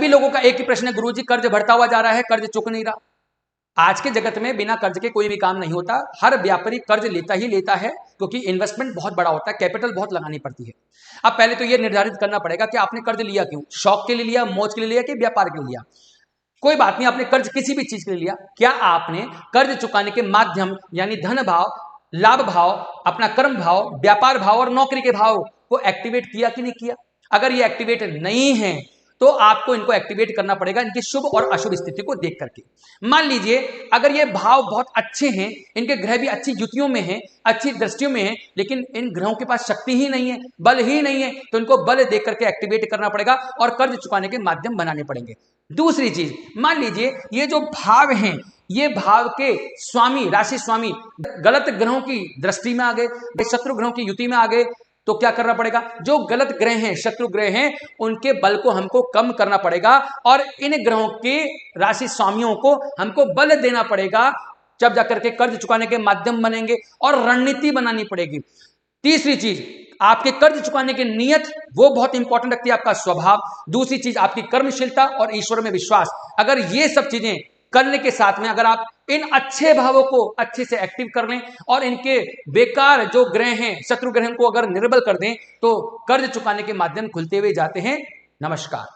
सभी लोगों का एक ही प्रश्न है, गुरुजी कर्ज बढ़ता हुआ जा रहा है, कर्ज चुक नहीं रहा। आज के जगत में बिना कर्ज के कोई भी काम नहीं होता। हर व्यापारी कर्ज लेता ही लेता है, क्योंकि इन्वेस्टमेंट बहुत बड़ा होता है, कैपिटल बहुत लगानी पड़ती है। अब पहले तो यह निर्धारित करना पड़ेगा कि आपने कर्ज लिया क्यों, शौक के लिए लिया, मौज के लिए लिया कि व्यापार के लिए लिया। कोई बात नहीं, आपने कर्ज किसी भी चीज के लिए लिया, क्या आपने कर्ज चुकाने के माध्यम यानी धन भाव, लाभ भाव, अपना कर्म भाव, व्यापार भाव और नौकरी के भाव को एक्टिवेट किया कि नहीं किया? अगर ये एक्टिवेट नहीं है तो आपको इनको एक्टिवेट करना पड़ेगा, इनकी शुभ और अशुभ स्थिति को देख करके। मान लीजिए अगर ये भाव बहुत अच्छे हैं, इनके ग्रह भी अच्छी युतियों में हैं, अच्छी दृष्टियों में हैं, लेकिन इन ग्रहों के पास शक्ति ही नहीं है, बल ही नहीं है, तो इनको बल देख करके एक्टिवेट करना पड़ेगा और कर्ज चुकाने के माध्यम बनाने पड़ेंगे। दूसरी चीज, मान लीजिए ये जो भाव हैं, ये भाव के स्वामी, राशि स्वामी गलत ग्रहों की दृष्टि में आ गए, शत्रु ग्रहों की युति में आ गए, तो क्या करना पड़ेगा? जो गलत ग्रह हैं, शत्रु ग्रह हैं, उनके बल को हमको कम करना पड़ेगा और इन ग्रहों के राशि स्वामियों को हमको बल देना पड़ेगा, जब जाकर के कर्ज चुकाने के माध्यम बनेंगे और रणनीति बनानी पड़ेगी। तीसरी चीज, आपके कर्ज चुकाने की नीयत वो बहुत इंपॉर्टेंट रखती है, आपका स्वभाव। दूसरी चीज आपकी कर्मशीलता और ईश्वर में विश्वास। अगर ये सब चीजें करने के साथ में अगर आप इन अच्छे भावों को अच्छे से एक्टिव कर लें और इनके बेकार जो ग्रह हैं, शत्रु ग्रह को अगर निर्बल कर दें, तो कर्ज चुकाने के माध्यम खुलते हुए जाते हैं। नमस्कार।